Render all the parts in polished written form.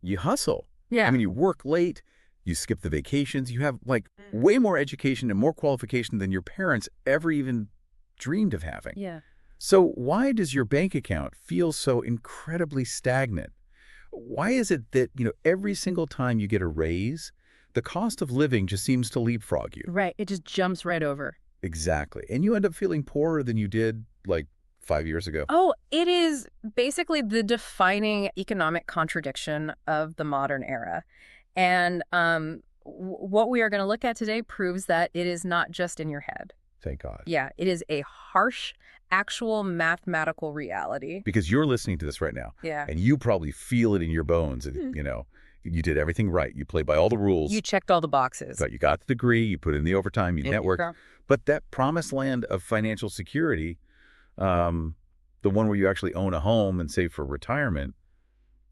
You hustle. Yeah. I mean, you work late, you skip the vacations, you have, like, way more education and more qualification than your parents ever even dreamed of having. Yeah. So why does your bank account feel so incredibly stagnant? Why is it that, every single time you get a raise, the cost of living just seems to leapfrog you? Right. It just jumps right over. Exactly. And you end up feeling poorer than you did, like, 5 years ago. Oh, it is basically the defining economic contradiction of the modern era. And what we are going to look at today proves that it is not just in your head. Thank God. Yeah, it is a harsh, actual mathematical reality. Because you're listening to this right now. Yeah. And you probably feel it in your bones. You did everything right. You played by all the rules. You checked all the boxes. But you got the degree, you put in the overtime, you networked. But that promised land of financial security, the one where you actually own a home and save for retirement,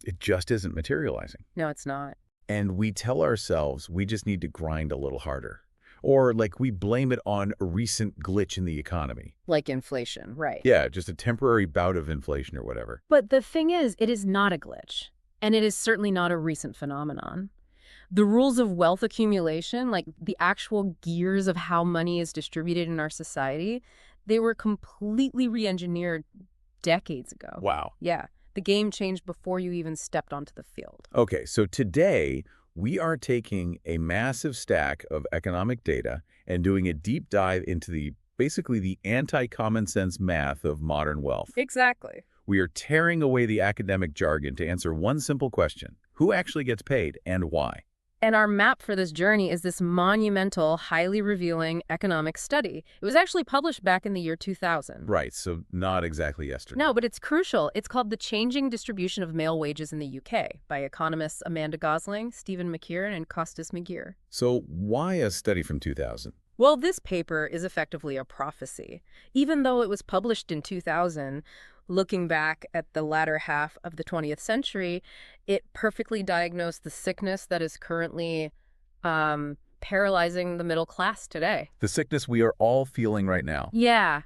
it just isn't materializing. No, it's not. And we tell ourselves we just need to grind a little harder. Or like we blame it on a recent glitch in the economy. Like inflation, right. Yeah, just a temporary bout of inflation or whatever. But the thing is, it is not a glitch. And it is certainly not a recent phenomenon. The rules of wealth accumulation, like the actual gears of how money is distributed in our society, they were completely re-engineered decades ago. Wow. Yeah. The game changed before you even stepped onto the field. Okay, so today we are taking a massive stack of economic data and doing a deep dive into basically the anti-common sense math of modern wealth. Exactly. We are tearing away the academic jargon to answer one simple question: who actually gets paid and why? And our map for this journey is this monumental, highly revealing economic study. It was actually published back in the year 2000. Right, so not exactly yesterday. No, but it's crucial. It's called The Changing Distribution of Male Wages in the UK by economists Amanda Gosling, Stephen Machin, and Costas Meghir. So why a study from 2000? Well, this paper is effectively a prophecy. Even though it was published in 2000, looking back at the latter half of the 20th century, it perfectly diagnosed the sickness that is currently paralyzing the middle class today. The sickness we are all feeling right now. Yeah.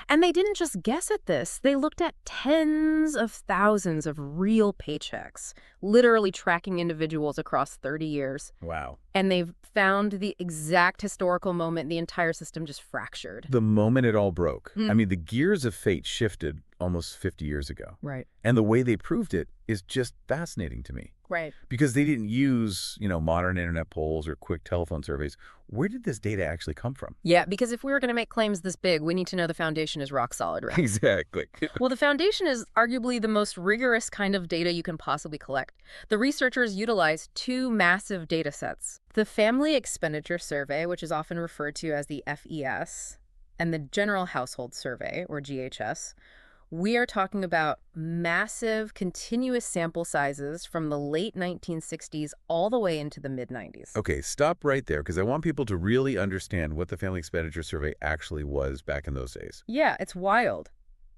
And they didn't just guess at this. They looked at tens of thousands of real paychecks, literally tracking individuals across 30 years. Wow. And they've found the exact historical moment the entire system just fractured. The moment it all broke. I mean, the gears of fate shifted almost 50 years ago. Right. And the way they proved it is just fascinating to me. Right. Because they didn't use, modern internet polls or quick telephone surveys. Where did this data actually come from? Yeah, because if we were going to make claims this big, we need to know the foundation is rock solid, right? Exactly. Well, the foundation is arguably the most rigorous kind of data you can possibly collect. The researchers utilized two massive data sets: the Family Expenditure Survey, which is often referred to as the FES, and the General Household Survey, or GHS. We are talking about massive, continuous sample sizes from the late 1960s all the way into the mid-90s. Okay, stop right there, because I want people to really understand what the Family Expenditure Survey actually was back in those days. Yeah, it's wild.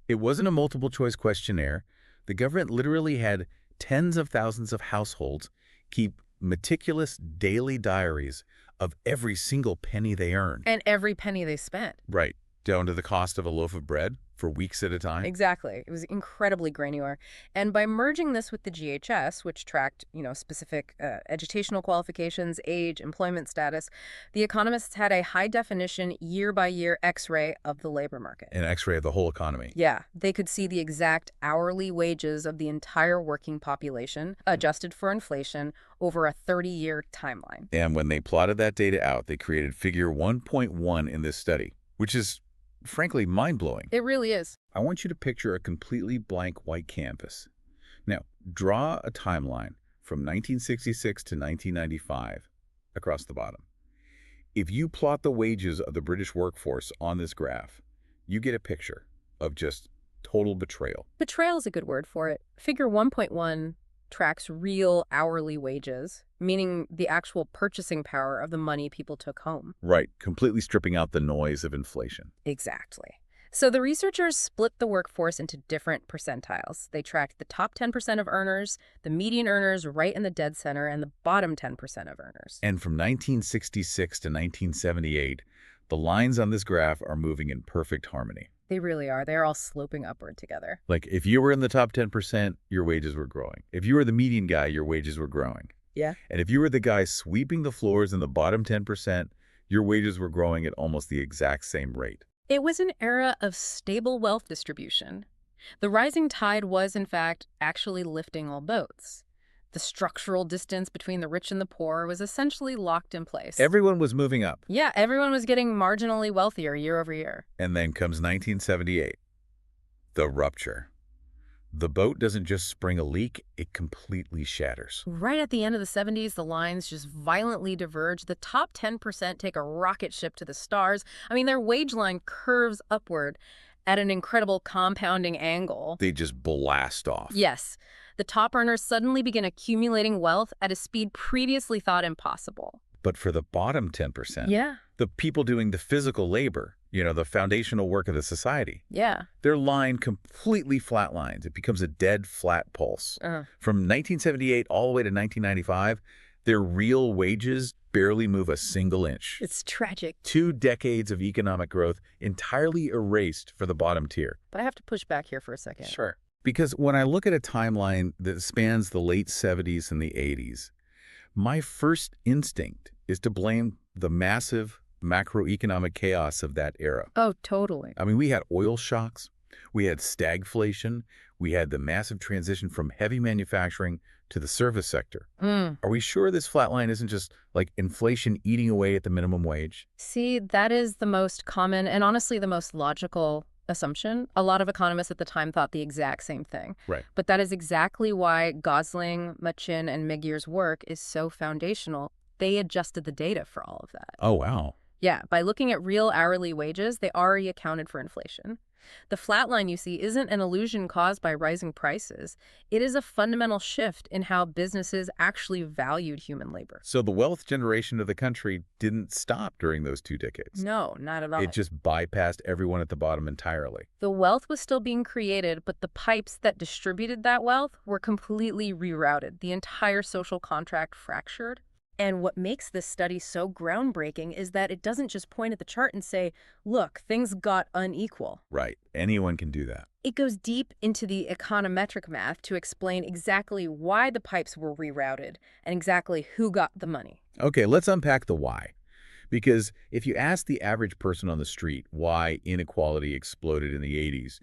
It wasn't a multiple-choice questionnaire. The government literally had tens of thousands of households keep meticulous daily diaries of every single penny they earned. And every penny they spent. Right, down to the cost of a loaf of bread for weeks at a time. Exactly. It was incredibly granular. And by merging this with the GHS, which tracked, specific educational qualifications, age, employment status, the economists had a high-definition, year-by-year X-ray of the labor market. An X-ray of the whole economy. Yeah. They could see the exact hourly wages of the entire working population, adjusted for inflation, over a 30-year timeline. And when they plotted that data out, they created figure 1.1 in this study, which is frankly mind-blowing. It really is. I want you to picture a completely blank white canvas. Now, draw a timeline from 1966 to 1995 across the bottom. If you plot the wages of the British workforce on this graph, you get a picture of just total betrayal. Betrayal is a good word for it. Figure 1.1 tracks real hourly wages, meaning the actual purchasing power of the money people took home. Right, completely stripping out the noise of inflation. Exactly. So the researchers split the workforce into different percentiles. They tracked the top 10% of earners, the median earners right in the dead center, and the bottom 10% of earners. And from 1966 to 1978, the lines on this graph are moving in perfect harmony. They really are. They're all sloping upward together. Like, if you were in the top 10%, your wages were growing. If you were the median guy, your wages were growing. Yeah. And if you were the guy sweeping the floors in the bottom 10%, your wages were growing at almost the exact same rate. It was an era of stable wealth distribution. The rising tide was, in fact, actually lifting all boats. The structural distance between the rich and the poor was essentially locked in place. Everyone was moving up. Yeah, everyone was getting marginally wealthier year over year. And then comes 1978, the rupture. The boat doesn't just spring a leak, it completely shatters. Right at the end of the 70s, the lines just violently diverge. The top 10% take a rocket ship to the stars. I mean, their wage line curves upward at an incredible compounding angle. They just blast off. Yes, the top earners suddenly begin accumulating wealth at a speed previously thought impossible. But for the bottom 10%, Yeah, the people doing the physical labor, the foundational work of the society, yeah. their line completely flatlines. It becomes a dead flat pulse. From 1978 all the way to 1995, their real wages barely move a single inch. It's tragic. 2 decades of economic growth entirely erased for the bottom tier. But I have to push back here for a second. Sure. Because when I look at a timeline that spans the late 70s and the 80s, my first instinct is to blame the massive macroeconomic chaos of that era. Oh, totally. I mean, we had oil shocks, we had stagflation, we had the massive transition from heavy manufacturing to the service sector. Are we sure this flatline isn't just like inflation eating away at the minimum wage? See, that is the most common and honestly the most logical assumption. A lot of economists at the time thought the exact same thing. Right. But that is exactly why Gosling, Machin, and Meghir's work is so foundational. They adjusted the data for all of that. Oh, wow. Yeah, by looking at real hourly wages, they already accounted for inflation. The flat line you see isn't an illusion caused by rising prices. It is a fundamental shift in how businesses actually valued human labor. So the wealth generation of the country didn't stop during those 2 decades. No, not at all. It just bypassed everyone at the bottom entirely. The wealth was still being created, but the pipes that distributed that wealth were completely rerouted. The entire social contract fractured. And what makes this study so groundbreaking is that it doesn't just point at the chart and say, look, things got unequal. Right. Anyone can do that. It goes deep into the econometric math to explain exactly why the pipes were rerouted and exactly who got the money. Okay, let's unpack the why. Because if you ask the average person on the street why inequality exploded in the 80s,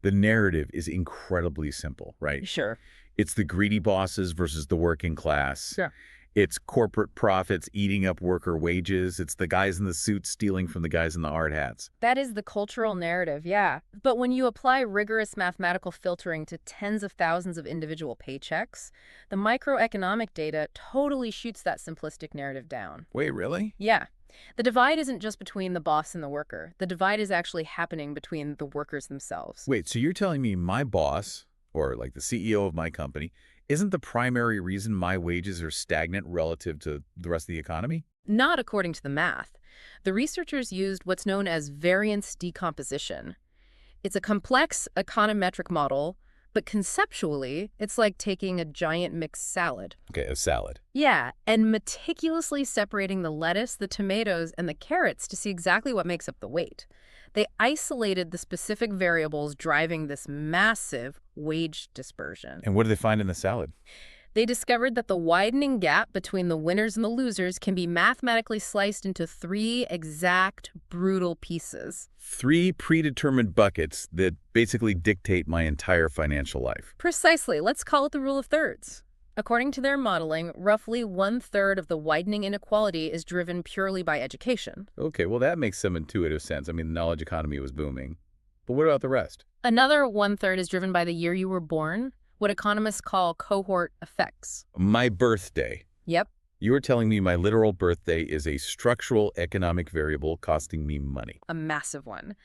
the narrative is incredibly simple, right? Sure. It's the greedy bosses versus the working class. Yeah. It's corporate profits eating up worker wages. It's the guys in the suits stealing from the guys in the hard hats. That is the cultural narrative, yeah. But when you apply rigorous mathematical filtering to tens of thousands of individual paychecks, the microeconomic data totally shoots that simplistic narrative down. Wait, really? Yeah. The divide isn't just between the boss and the worker. The divide is actually happening between the workers themselves. Wait, so you're telling me my boss, or like the CEO of my company, isn't the primary reason my wages are stagnant relative to the rest of the economy? Not according to the math. The researchers used what's known as variance decomposition. It's a complex econometric model, but conceptually, it's like taking a giant mixed salad. Okay, a salad. Yeah, and meticulously separating the lettuce, the tomatoes, and the carrots to see exactly what makes up the weight. They isolated the specific variables driving this massive wage dispersion. And what did they find in the salad? They discovered that the widening gap between the winners and the losers can be mathematically sliced into 3 exact, brutal pieces. 3 predetermined buckets that basically dictate my entire financial life. Precisely. Let's call it the rule of thirds. According to their modeling, roughly 1/3 of the widening inequality is driven purely by education. Okay, well, that makes some intuitive sense. I mean, the knowledge economy was booming. But what about the rest? Another 1/3 is driven by the year you were born, what economists call cohort effects. My birthday. Yep. You were telling me my literal birthday is a structural economic variable costing me money. A massive one.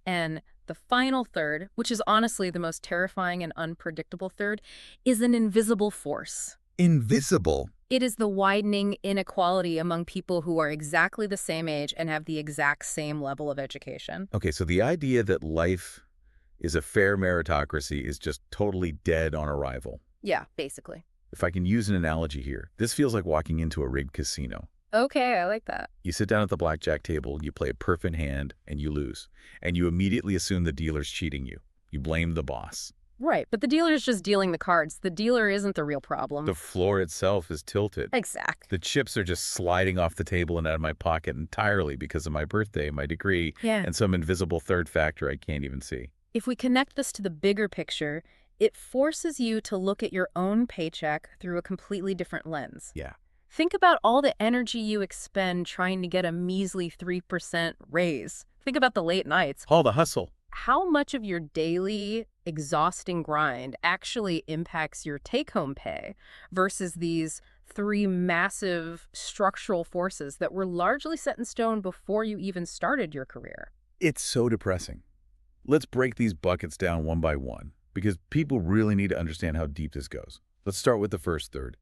And the final third, which is honestly the most terrifying and unpredictable third, is an invisible force. Invisible? It is the widening inequality among people who are exactly the same age and have the exact same level of education. Okay, so the idea that life is a fair meritocracy is just totally dead on arrival. Yeah, basically. If I can use an analogy here, this feels like walking into a rigged casino. Okay, I like that. You sit down at the blackjack table, you play a perfect hand, and you lose. And you immediately assume the dealer's cheating you. You blame the boss. Right, but the dealer's just dealing the cards. The dealer isn't the real The problem. floor itself is tilted. Exactly. The chips are just sliding off the table and out of my pocket entirely because of my birthday, my degree, Yeah. and some invisible third factor I can't even see. If we connect this to the bigger picture, it forces you to look at your own paycheck through a completely different lens. Yeah. Think about all the energy you expend trying to get a measly 3% raise. Think about the late nights. All the hustle. How much of your daily exhausting grind actually impacts your take-home pay versus these three massive structural forces that were largely set in stone before you even started your career? It's so depressing. Let's break these buckets down one by one because people really need to understand how deep this goes. Let's start with the first third,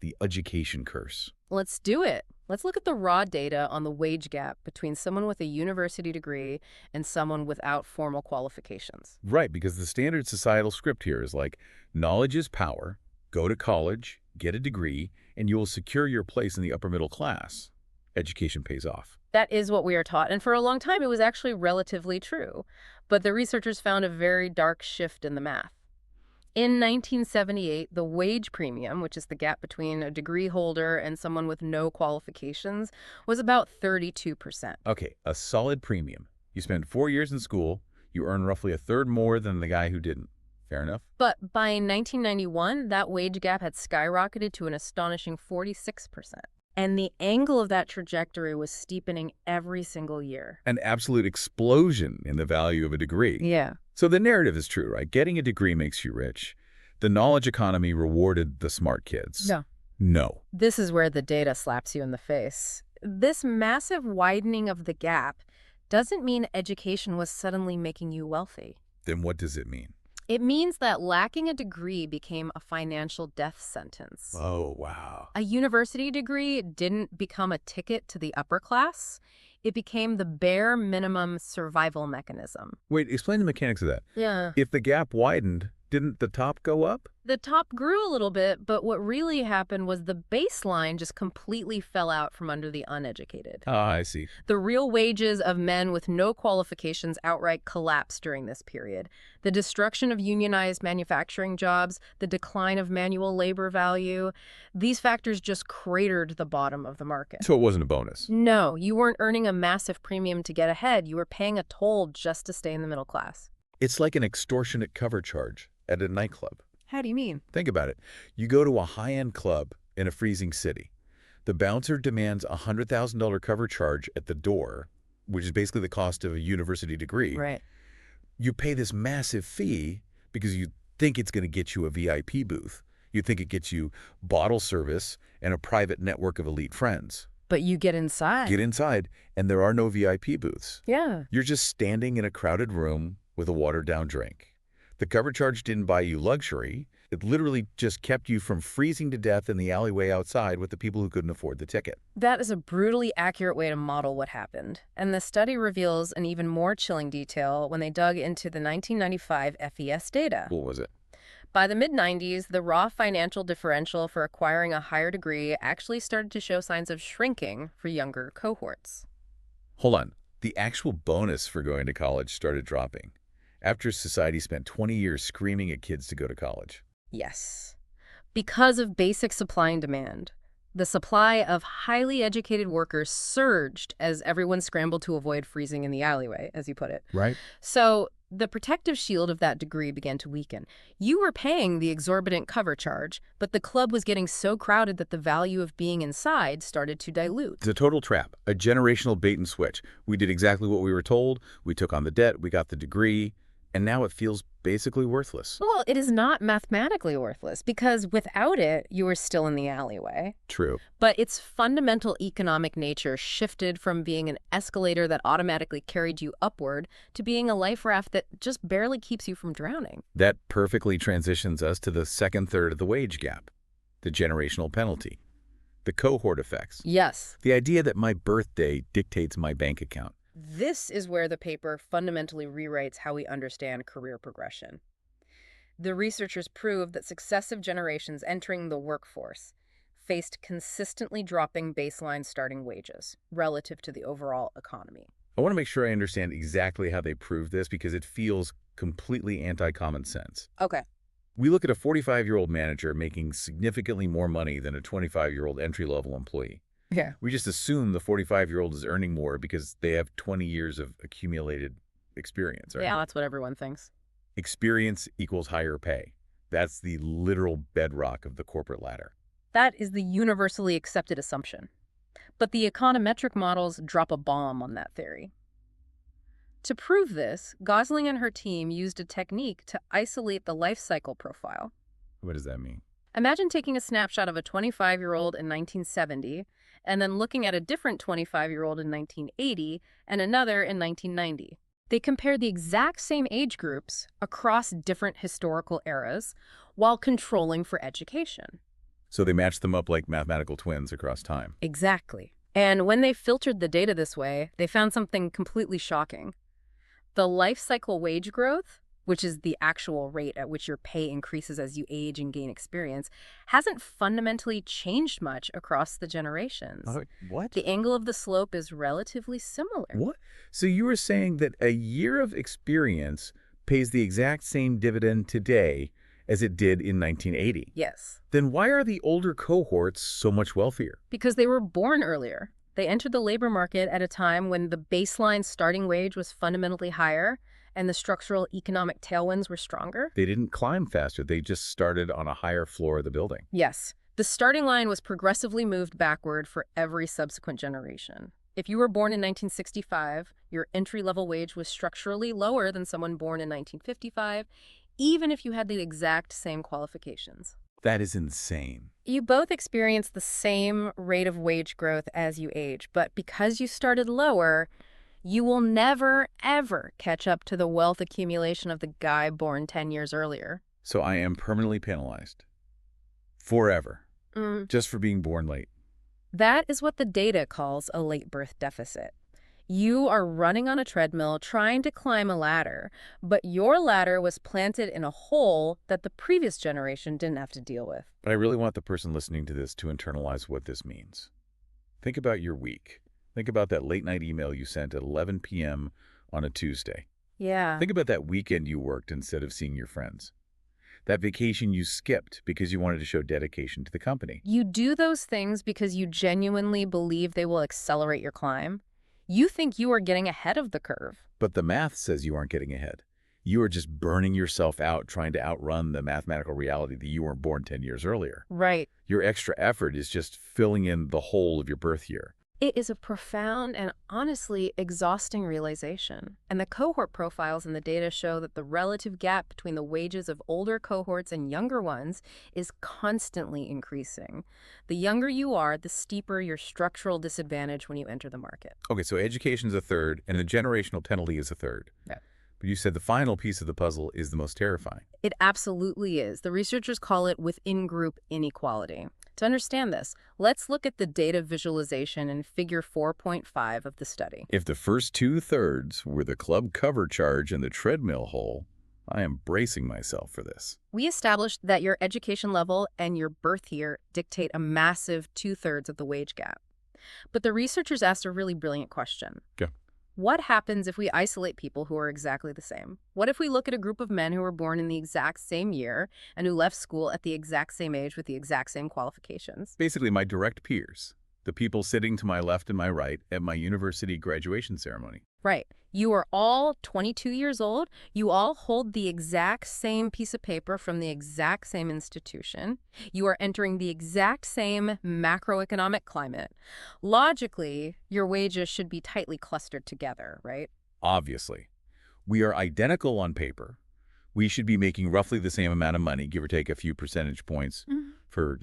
the education curse. Let's do it. Let's look at the raw data on the wage gap between someone with a university degree and someone without formal qualifications. Right, because the standard societal script here is like, knowledge is power, go to college, get a degree, and you will secure your place in the upper middle class. Education pays off. That is what we are taught, and for a long time it was actually relatively true. But the researchers found a very dark shift in the math. In 1978, the wage premium, which is the gap between a degree holder and someone with no qualifications, was about 32%. Okay, a solid premium. You spend 4 years in school, you earn roughly a third more than the guy who didn't. Fair enough? But by 1991, that wage gap had skyrocketed to an astonishing 46%. And the angle of that trajectory was steepening every single year. An absolute explosion in the value of a degree. Yeah. So the narrative is true, right? Getting a degree makes you rich. The knowledge economy rewarded the smart kids. No. No. This is where the data slaps you in the face. This massive widening of the gap doesn't mean education was suddenly making you wealthy. Then what does it mean? It means that lacking a degree became a financial death sentence. Oh, wow. A university degree didn't become a ticket to the upper class. It became the bare minimum survival mechanism. Wait, explain the mechanics of that. Yeah. If the gap widened, didn't the top go up? The top grew a little bit, but what really happened was the baseline just completely fell out from under the uneducated. Ah, I see. The real wages of men with no qualifications outright collapsed during this period. The destruction of unionized manufacturing jobs, the decline of manual labor value, these factors just cratered the bottom of the market. So it wasn't a bonus. No, you weren't earning a massive premium to get ahead. You were paying a toll just to stay in the middle class. It's like an extortionate cover charge at a nightclub. How do you mean? Think about it. You go to a high-end club in a freezing city. The bouncer demands a $100,000 cover charge at the door, which is basically the cost of a university degree. Right. You pay this massive fee because you think it's going to get you a VIP booth. You think it gets you bottle service and a private network of elite friends. But you get inside. Get inside, and there are no VIP booths. Yeah. You're just standing in a crowded room with a watered-down drink. The cover charge didn't buy you luxury. It literally just kept you from freezing to death in the alleyway outside with the people who couldn't afford the ticket. That is a brutally accurate way to model what happened. And the study reveals an even more chilling detail when they dug into the 1995 FES data. What was it? By the mid-90s, the raw financial differential for acquiring a higher degree actually started to show signs of shrinking for younger cohorts. Hold on. The actual bonus for going to college started dropping after society spent 20 years screaming at kids to go to college. Yes. Because of basic supply and demand, the supply of highly educated workers surged as everyone scrambled to avoid freezing in the alleyway, as you put it. Right. So the protective shield of that degree began to weaken. You were paying the exorbitant cover charge, but the club was getting so crowded that the value of being inside started to dilute. It's a total trap, a generational bait and switch. We did exactly what we were told. We took on the debt. We got the degree. And now it feels basically worthless. Well, it is not mathematically worthless because without it, you were still in the alleyway. True. But its fundamental economic nature shifted from being an escalator that automatically carried you upward to being a life raft that just barely keeps you from drowning. That perfectly transitions us to the second third of the wage gap, the generational penalty, the cohort effects. Yes. The idea that my birthday dictates my bank account. This is where the paper fundamentally rewrites how we understand career progression. The researchers proved that successive generations entering the workforce faced consistently dropping baseline starting wages relative to the overall economy. I want to make sure I understand exactly how they prove this because it feels completely anti-common sense. Okay. We look at a 45-year-old manager making significantly more money than a 25-year-old entry-level employee. Yeah. We just assume the 45-year-old is earning more because they have 20 years of accumulated experience, right? Yeah, that's what everyone thinks. Experience equals higher pay. That's the literal bedrock of the corporate ladder. That is the universally accepted assumption. But the econometric models drop a bomb on that theory. To prove this, Gosling and her team used a technique to isolate the life cycle profile. What does that mean? Imagine taking a snapshot of a 25-year-old in 1970 and then looking at a different 25-year-old in 1980 and another in 1990. They compared the exact same age groups across different historical eras while controlling for education. So they match them up like mathematical twins across time. Exactly. And when they filtered the data this way, they found something completely shocking. The life cycle wage growth, which is the actual rate at which your pay increases as you age and gain experience, hasn't fundamentally changed much across the generations. What? The angle of the slope is relatively similar. What? So you were saying that a year of experience pays the exact same dividend today as it did in 1980? Yes. Then why are the older cohorts so much wealthier? Because they were born earlier. They entered the labor market at a time when the baseline starting wage was fundamentally higher and the structural economic tailwinds were stronger. They didn't climb faster. They just started on a higher floor of the building. Yes. The starting line was progressively moved backward for every subsequent generation. If you were born in 1965, your entry-level wage was structurally lower than someone born in 1955, even if you had the exact same qualifications. That is insane. You both experience the same rate of wage growth as you age, but because you started lower, you will never, ever catch up to the wealth accumulation of the guy born 10 years earlier. So I am permanently penalized. Forever. Just for being born late. That is what the data calls a late birth deficit. You are running on a treadmill trying to climb a ladder, but your ladder was planted in a hole that the previous generation didn't have to deal with. But I really want the person listening to this to internalize what this means. Think about your week. Think about that late night email you sent at 11 p.m. on a Tuesday. Yeah. Think about that weekend you worked instead of seeing your friends. That vacation you skipped because you wanted to show dedication to the company. You do those things because you genuinely believe they will accelerate your climb. You think you are getting ahead of the curve. But the math says you aren't getting ahead. You are just burning yourself out trying to outrun the mathematical reality that you weren't born 10 years earlier. Right. Your extra effort is just filling in the hole of your birth year. It is a profound and honestly exhausting realization. And the cohort profiles in the data show that the relative gap between the wages of older cohorts and younger ones is constantly increasing. The younger you are, the steeper your structural disadvantage when you enter the market. Okay, so education's a third, and the generational penalty is a third. Yeah. But you said the final piece of the puzzle is the most terrifying. It absolutely is. The researchers call it within-group inequality. To understand this, let's look at the data visualization in figure 4.5 of the study. If the first 2/3 were the club cover charge and the treadmill hole, I am bracing myself for this. We established that your education level and your birth year dictate a massive 2/3 of the wage gap. But the researchers asked a really brilliant question. Yeah. What happens if we isolate people who are exactly the same? What if we look at a group of men who were born in the exact same year and who left school at the exact same age with the exact same qualifications? Basically, my direct peers, the people sitting to my left and my right at my university graduation ceremony. Right. You are all 22 years old. You all hold the exact same piece of paper from the exact same institution. You are entering the exact same macroeconomic climate. Logically, your wages should be tightly clustered together, right? Obviously. We are identical on paper. We should be making roughly the same amount of money, give or take a few percentage points for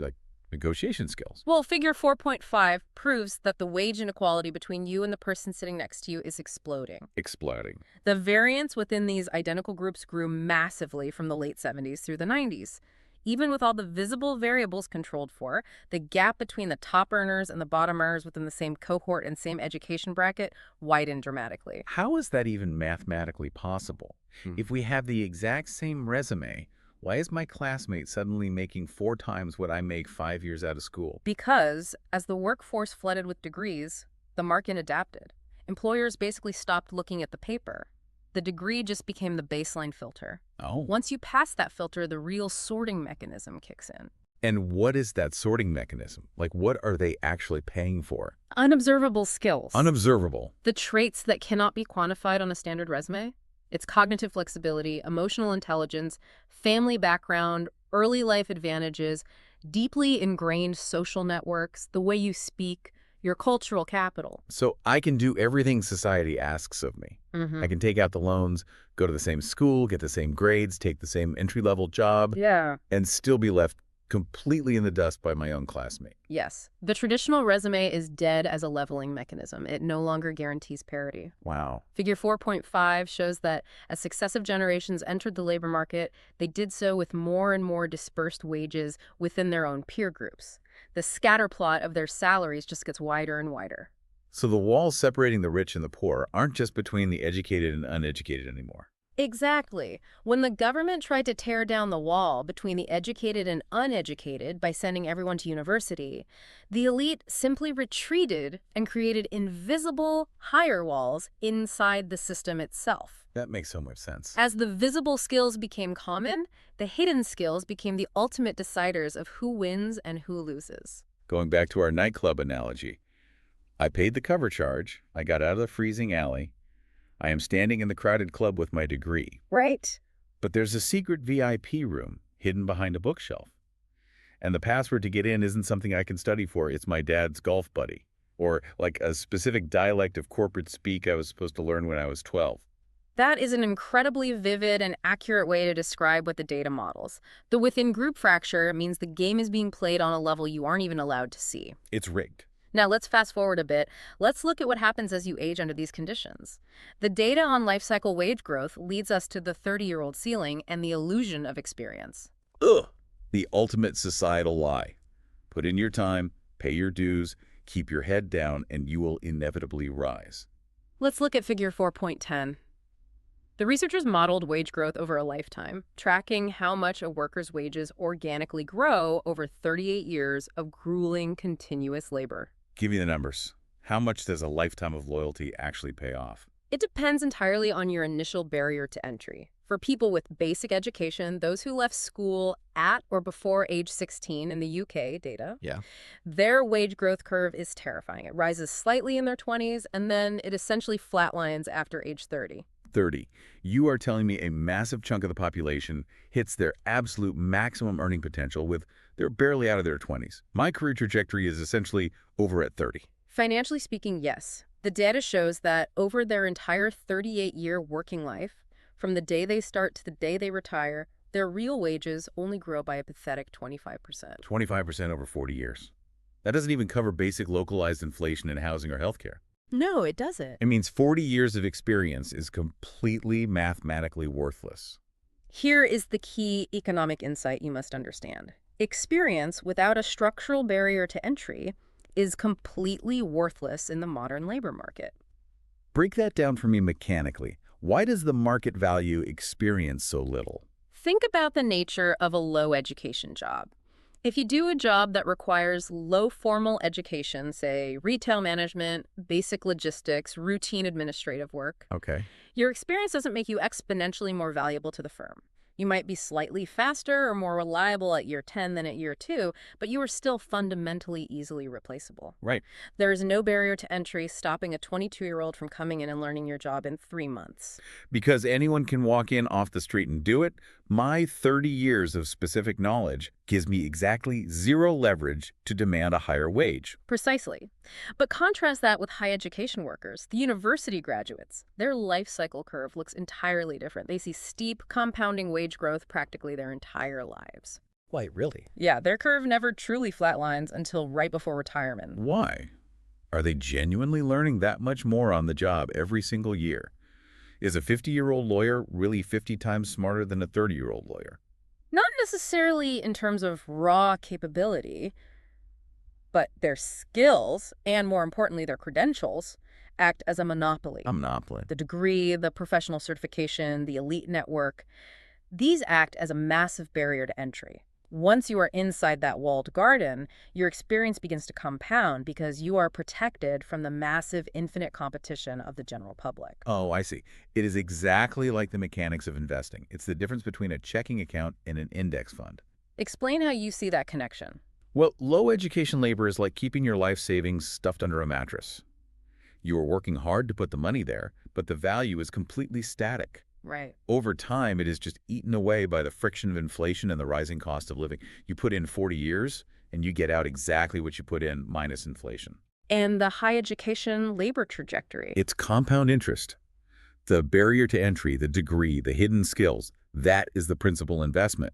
negotiation skills. Well, figure 4.5 proves that the wage inequality between you and the person sitting next to you is exploding. Exploding. The variance within these identical groups grew massively from the late 70s through the 90s. Even with all the visible variables controlled for, the gap between the top earners and the bottom earners within the same cohort and same education bracket widened dramatically. How is that even mathematically possible? If we have the exact same resume, Why is my classmate suddenly making 4 times what I make 5 years out of school? Because as the workforce flooded with degrees, the market adapted. Employers basically stopped looking at the paper. The degree just became the baseline filter. Oh. Once you pass that filter, the real sorting mechanism kicks in. And what is that sorting mechanism? Like, what are they actually paying for? Unobservable skills. Unobservable. The traits that cannot be quantified on a standard resume. It's cognitive flexibility, emotional intelligence, family background, early life advantages, deeply ingrained social networks, the way you speak, your cultural capital. So I can do everything society asks of me. Mm-hmm. I can take out the loans, go to the same school, get the same grades, take the same entry-level job, Yeah. and still be left completely in the dust by my own classmate. Yes. The traditional resume is dead as a leveling mechanism. It no longer guarantees parity. Wow. Figure 4.5 shows that as successive generations entered the labor market, they did so with more and more dispersed wages within their own peer groups. The scatter plot of their salaries just gets wider and wider. So the walls separating the rich and the poor aren't just between the educated and uneducated anymore. Exactly. When the government tried to tear down the wall between the educated and uneducated by sending everyone to university, the elite simply retreated and created invisible higher walls inside the system itself. That makes so much sense. As the visible skills became common, the hidden skills became the ultimate deciders of who wins and who loses. Going back to our nightclub analogy, I paid the cover charge, I got out of the freezing alley, I am standing in the crowded club with my degree. Right. But there's a secret VIP room hidden behind a bookshelf. And the password to get in isn't something I can study for, it's my dad's golf buddy. Or like a specific dialect of corporate speak I was supposed to learn when I was 12. That is an incredibly vivid and accurate way to describe what the data models. The within-group fracture means the game is being played on a level you aren't even allowed to see. It's rigged. Now, let's fast forward a bit. Let's look at what happens as you age under these conditions. The data on life cycle wage growth leads us to the 30-year-old ceiling and the illusion of experience. Ugh! The ultimate societal lie. Put in your time, pay your dues, keep your head down, and you will inevitably rise. Let's look at figure 4.10. The researchers modeled wage growth over a lifetime, tracking how much a worker's wages organically grow over 38 years of grueling, continuous labor. Give me the numbers. How much does a lifetime of loyalty actually pay off? It depends entirely on your initial barrier to entry. For people with basic education, those who left school at or before age 16 in the UK data, their wage growth curve is terrifying. It rises slightly in their 20s, and then it essentially flatlines after age 30. 30. You are telling me a massive chunk of the population hits their absolute maximum earning potential with they're barely out of their 20s. My career trajectory is essentially over at 30. Financially speaking, yes. The data shows that over their entire 38-year working life, from the day they start to the day they retire, their real wages only grow by a pathetic 25%. 25% over 40 years. That doesn't even cover basic localized inflation in housing or healthcare. No, it doesn't. It means 40 years of experience is completely mathematically worthless. Here is the key economic insight you must understand. Experience without a structural barrier to entry is completely worthless in the modern labor market. Break that down for me mechanically. Why does the market value experience so little? Think about the nature of a low education job. If you do a job that requires low formal education, say retail management, basic logistics, routine administrative work, Okay. your experience doesn't make you exponentially more valuable to the firm. You might be slightly faster or more reliable at year 10 than at year 2, but you are still fundamentally easily replaceable. Right. There is no barrier to entry stopping a 22-year-old from coming in and learning your job in 3 months. Because anyone can walk in off the street and do it, my 30 years of specific knowledge gives me exactly zero leverage to demand a higher wage. Precisely. But contrast that with high education workers, the university graduates. Their life cycle curve looks entirely different. They see steep, compounding wage growth practically their entire lives. Wait, really? Yeah, their curve never truly flatlines until right before retirement. Why? Are they genuinely learning that much more on the job every single year? Is a 50-year-old lawyer really 50 times smarter than a 30-year-old lawyer? Not necessarily in terms of raw capability, but their skills, and more importantly, their credentials, act as a monopoly. A monopoly. The degree, the professional certification, the elite network, These act as a massive barrier to entry. Once you are inside that walled garden, your experience begins to compound because you are protected from the massive infinite competition of the general public. Oh, I see. It is exactly like the mechanics of investing. It's the difference between a checking account and an index fund. Explain how you see that connection. Well, low education labor is like keeping your life savings stuffed under a mattress. You are working hard to put the money there, but the value is completely static. Right. Over time, it is just eaten away by the friction of inflation and the rising cost of living. You put in 40 years, and you get out exactly what you put in minus inflation. And the high education labor trajectory. It's compound interest. The barrier to entry, the degree, the hidden skills, that is the principal investment.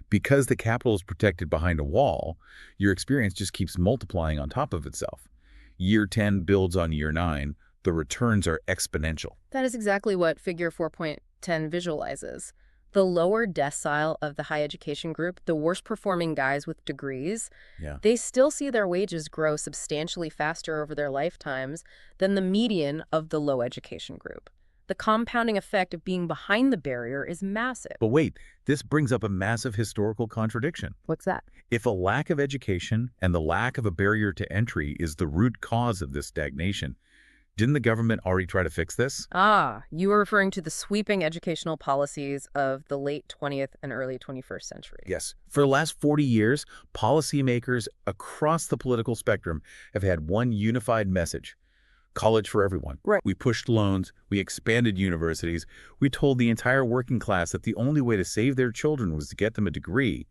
Because the capital is protected behind a wall, your experience just keeps multiplying on top of itself. Year 10 builds on year 9. The returns are exponential. That is exactly what figure 4.10 visualizes. The lower decile of the high education group, the worst performing guys with degrees, Yeah. they still see their wages grow substantially faster over their lifetimes than the median of the low education group. The compounding effect of being behind the barrier is massive. But wait, this brings up a massive historical contradiction. What's that? If a lack of education and the lack of a barrier to entry is the root cause of this stagnation, didn't the government already try to fix this? Ah, you are referring to the sweeping educational policies of the late 20th and early 21st century. Yes. For the last 40 years, policymakers across the political spectrum have had one unified message: college for everyone. Right. We pushed loans, we expanded universities, we told the entire working class that the only way to save their children was to get them a degree.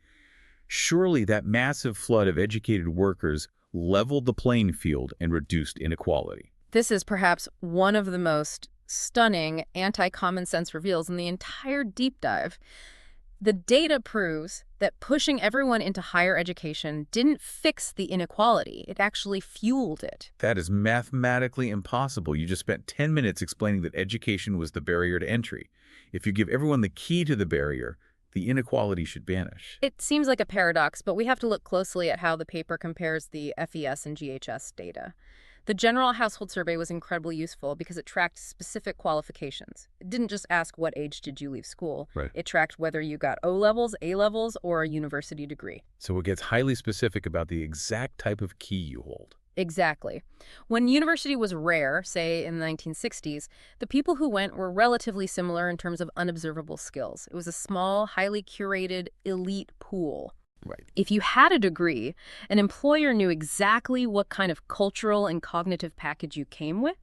Surely that massive flood of educated workers leveled the playing field and reduced inequality. This is perhaps one of the most stunning anti-common sense reveals in the entire deep dive. The data proves that pushing everyone into higher education didn't fix the inequality. It actually fueled it. That is mathematically impossible. You just spent 10 minutes explaining that education was the barrier to entry. If you give everyone the key to the barrier, the inequality should vanish. It seems like a paradox, but we have to look closely at how the paper compares the FES and GHS data. The General Household Survey was incredibly useful because it tracked specific qualifications. It didn't just ask what age did you leave school. Right. It tracked whether you got O-levels, A-levels, or a university degree. So it gets highly specific about the exact type of key you hold. Exactly. When university was rare, say in the 1960s, the people who went were relatively similar in terms of unobservable skills. It was a small, highly curated, elite pool. Right. If you had a degree, an employer knew exactly what kind of cultural and cognitive package you came with.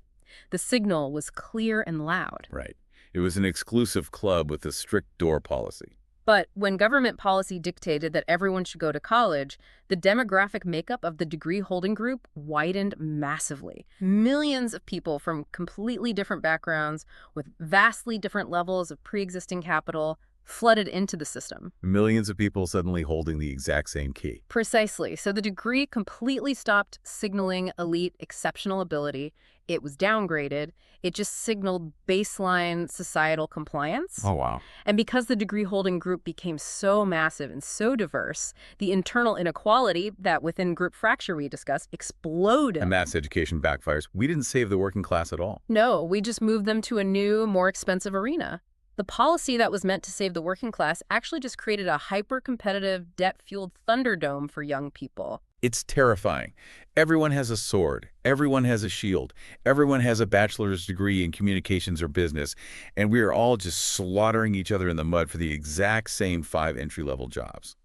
The signal was clear and loud. Right. It was an exclusive club with a strict door policy. But when government policy dictated that everyone should go to college, the demographic makeup of the degree-holding group widened massively. Millions of people from completely different backgrounds with vastly different levels of pre-existing capital flooded into the system. Millions of people suddenly holding the exact same key. Precisely. So the degree completely stopped signaling elite exceptional ability. It was downgraded. It just signaled baseline societal compliance. Oh, wow. And because the degree-holding group became so massive and so diverse, the internal inequality, that within-group fracture we discussed, exploded. And mass education backfires. We didn't save the working class at all. No, we just moved them to a new, more expensive arena. The policy that was meant to save the working class actually just created a hyper-competitive, debt-fueled thunderdome for young people. It's terrifying. Everyone has a sword. Everyone has a shield. Everyone has a bachelor's degree in communications or business. And we are all just slaughtering each other in the mud for the exact same 5 entry-level jobs.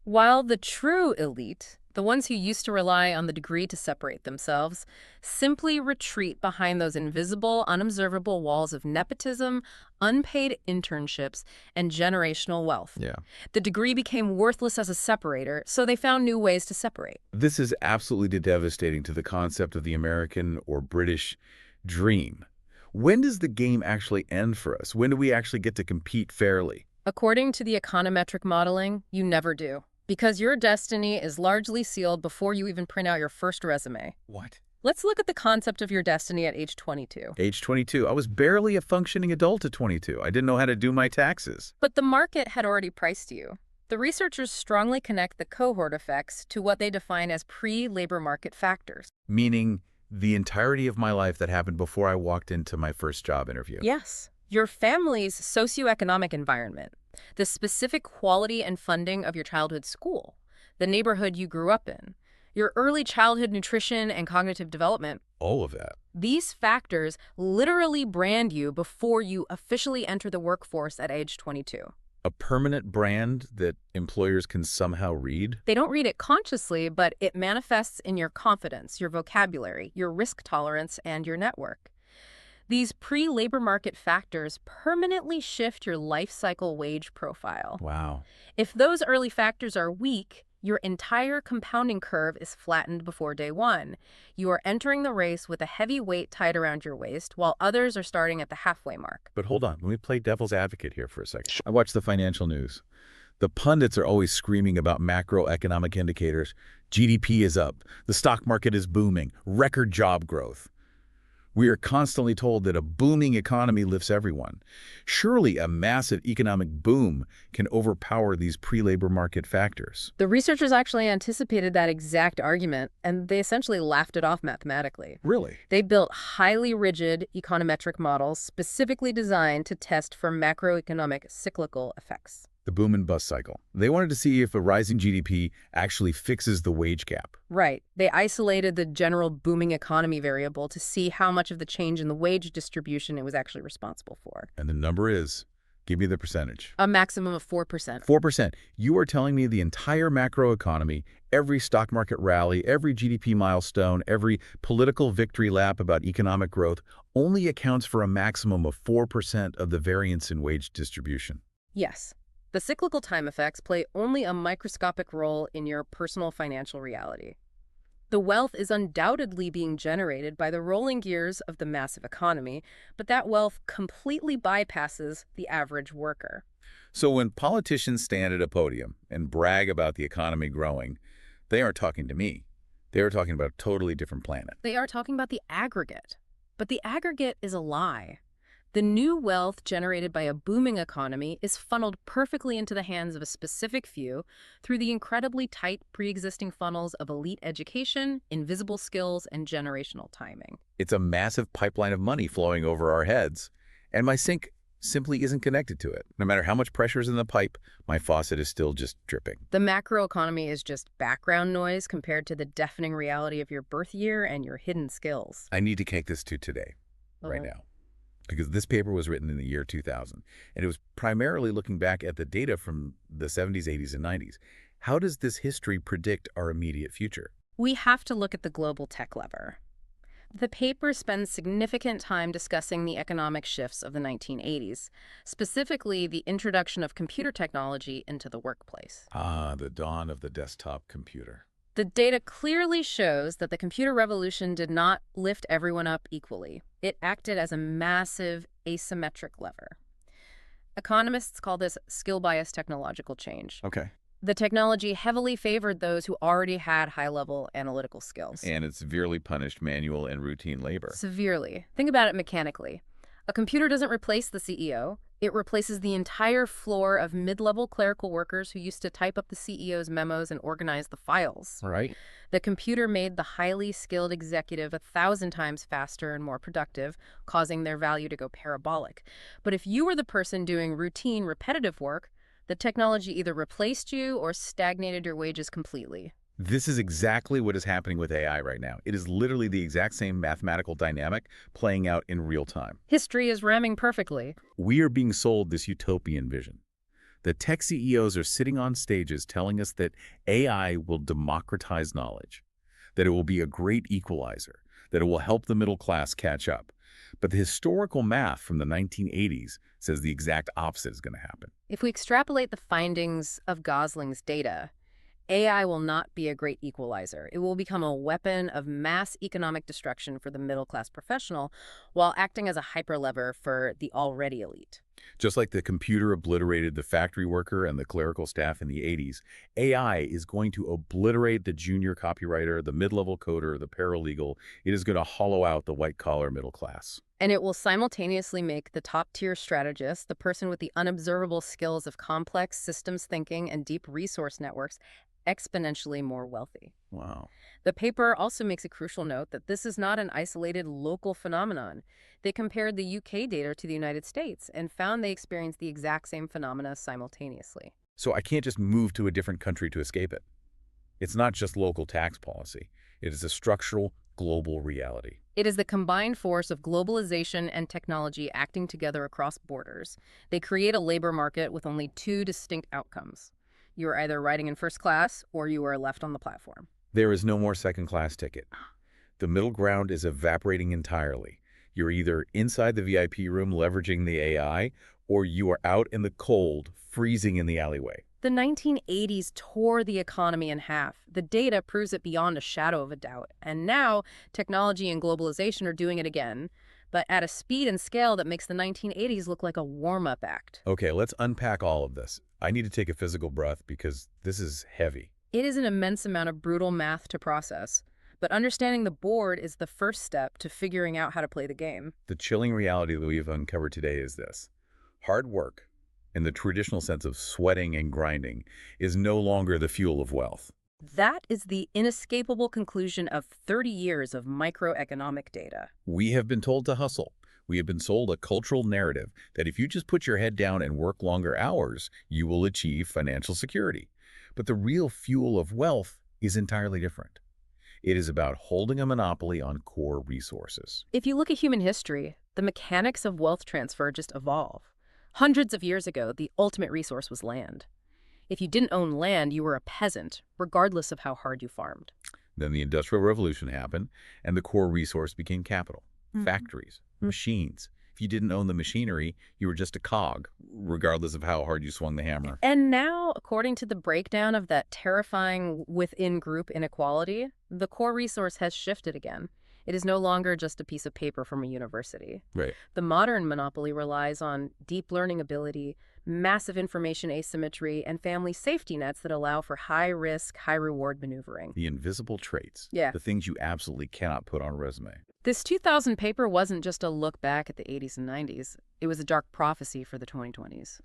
While the true elite, the ones who used to rely on the degree to separate themselves, simply retreat behind those invisible, unobservable walls of nepotism, unpaid internships, and generational wealth. Yeah. The degree became worthless as a separator, so they found new ways to separate. This is absolutely devastating to the concept of the American or British dream. When does the game actually end for us? When do we actually get to compete fairly? According to the econometric modeling, you never do. Because your destiny is largely sealed before you even print out your first resume. What? Let's look at the concept of your destiny at age 22. Age 22. I was barely a functioning adult at 22. I didn't know how to do my taxes. But the market had already priced you. The researchers strongly connect the cohort effects to what they define as pre-labor market factors. Meaning the entirety of my life that happened before I walked into my first job interview. Yes. Your family's socioeconomic environment, the specific quality and funding of your childhood school, the neighborhood you grew up in, your early childhood nutrition and cognitive development. All of that. These factors literally brand you before you officially enter the workforce at age 22. A permanent brand that employers can somehow read? They don't read it consciously, but it manifests in your confidence, your vocabulary, your risk tolerance, and your network. These pre-labor market factors permanently shift your life cycle wage profile. Wow. If those early factors are weak, your entire compounding curve is flattened before day one. You are entering the race with a heavy weight tied around your waist, while others are starting at the halfway mark. But hold on, let me play devil's advocate here for a second. I watch the financial news. The pundits are always screaming about macroeconomic indicators. GDP is up. The stock market is booming. Record job growth. We are constantly told that a booming economy lifts everyone. Surely a massive economic boom can overpower these pre-labor market factors. The researchers actually anticipated that exact argument, and they essentially laughed it off mathematically. Really? They built highly rigid econometric models specifically designed to test for macroeconomic cyclical effects. The boom and bust cycle. They wanted to see if a rising GDP actually fixes the wage gap. Right. They isolated the general booming economy variable to see how much of the change in the wage distribution it was actually responsible for. And the number is, give me the percentage. A maximum of 4%. 4%. You are telling me the entire macroeconomy, every stock market rally, every GDP milestone, every political victory lap about economic growth only accounts for a maximum of 4% of the variance in wage distribution. Yes. The cyclical time effects play only a microscopic role in your personal financial reality. The wealth is undoubtedly being generated by the rolling gears of the massive economy, but that wealth completely bypasses the average worker. So when politicians stand at a podium and brag about the economy growing, they aren't talking to me. They are talking about a totally different planet. They are talking about the aggregate, but the aggregate is a lie. The new wealth generated by a booming economy is funneled perfectly into the hands of a specific few through the incredibly tight pre-existing funnels of elite education, invisible skills, and generational timing. It's a massive pipeline of money flowing over our heads, and my sink simply isn't connected to it. No matter how much pressure is in the pipe, my faucet is still just dripping. The macroeconomy is just background noise compared to the deafening reality of your birth year and your hidden skills. I need to connect this to today, right now. Because this paper was written in the year 2000, and it was primarily looking back at the data from the 70s, 80s, and 90s. How does this history predict our immediate future? We have to look at the global tech lever. The paper spends significant time discussing the economic shifts of the 1980s, specifically the introduction of computer technology into the workplace. Ah, the dawn of the desktop computer. The data clearly shows that the computer revolution did not lift everyone up equally. It acted as a massive asymmetric lever. Economists call this skill-biased technological change. Okay. The technology heavily favored those who already had high-level analytical skills. And it severely punished manual and routine labor. Severely. Think about it mechanically. A computer doesn't replace the CEO. It replaces the entire floor of mid-level clerical workers who used to type up the CEO's memos and organize the files. Right. The computer made the highly skilled executive 1,000 times faster and more productive, causing their value to go parabolic. But if you were the person doing routine, repetitive work, the technology either replaced you or stagnated your wages completely. This is exactly what is happening with AI right now. It is literally the exact same mathematical dynamic playing out in real time. History is rhyming perfectly. We are being sold this utopian vision. The tech CEOs are sitting on stages telling us that AI will democratize knowledge, that it will be a great equalizer, that it will help the middle class catch up. But the historical math from the 1980s says the exact opposite is going to happen. If we extrapolate the findings of Gosling's data, AI will not be a great equalizer. It will become a weapon of mass economic destruction for the middle-class professional while acting as a hyperlever for the already elite. Just like the computer obliterated the factory worker and the clerical staff in the 80s, AI is going to obliterate the junior copywriter, the mid-level coder, the paralegal. It is going to hollow out the white-collar middle class. And it will simultaneously make the top-tier strategist, the person with the unobservable skills of complex systems thinking and deep resource networks, exponentially more wealthy. Wow. The paper also makes a crucial note that this is not an isolated local phenomenon. They compared the UK data to the United States and found they experienced the exact same phenomena simultaneously. So I can't just move to a different country to escape it. It's not just local tax policy. It is a structural, global reality. It is the combined force of globalization and technology acting together across borders. They create a labor market with only two distinct outcomes. You are either riding in first class or you are left on the platform. There is no more second-class ticket. The middle ground is evaporating entirely. You're either inside the VIP room leveraging the AI, or you are out in the cold, freezing in the alleyway. The 1980s tore the economy in half. The data proves it beyond a shadow of a doubt. And now, technology and globalization are doing it again, but at a speed and scale that makes the 1980s look like a warm-up act. Okay, let's unpack all of this. I need to take a physical breath because this is heavy. It is an immense amount of brutal math to process, but understanding the board is the first step to figuring out how to play the game. The chilling reality that we've uncovered today is this. Hard work, in the traditional sense of sweating and grinding, is no longer the fuel of wealth. That is the inescapable conclusion of 30 years of microeconomic data. We have been told to hustle. We have been sold a cultural narrative that if you just put your head down and work longer hours, you will achieve financial security. But the real fuel of wealth is entirely different. It is about holding a monopoly on core resources. If you look at human history, the mechanics of wealth transfer just evolve. Hundreds of years ago, the ultimate resource was land. If you didn't own land, you were a peasant, regardless of how hard you farmed. Then the Industrial Revolution happened, and the core resource became capital, factories, machines. If you didn't own the machinery, you were just a cog, regardless of how hard you swung the hammer. And now, according to the breakdown of that terrifying within-group inequality, the core resource has shifted again. It is no longer just a piece of paper from a university. Right. The modern monopoly relies on deep learning ability, massive information asymmetry, and family safety nets that allow for high-risk, high-reward maneuvering. The invisible traits. Yeah. The things you absolutely cannot put on a resume. This 2000 paper wasn't just a look back at the 80s and 90s. It was a dark prophecy for the 2020s.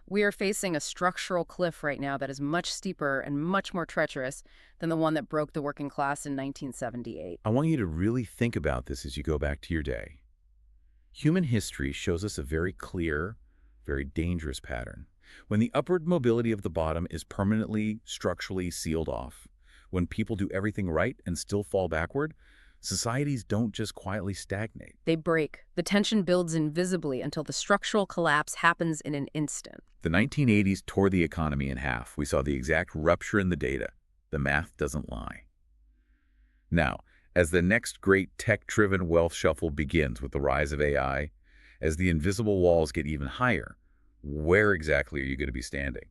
We are facing a structural cliff right now that is much steeper and much more treacherous than the one that broke the working class in 1978. I want you to really think about this as you go back to your day. Human history shows us a very clear, very dangerous pattern. When the upward mobility of the bottom is permanently, structurally sealed off, when people do everything right and still fall backward, societies don't just quietly stagnate. They break. The tension builds invisibly until the structural collapse happens in an instant. The 1980s tore the economy in half. We saw the exact rupture in the data. The math doesn't lie. Now, as the next great tech-driven wealth shuffle begins with the rise of AI, as the invisible walls get even higher, where exactly are you going to be standing?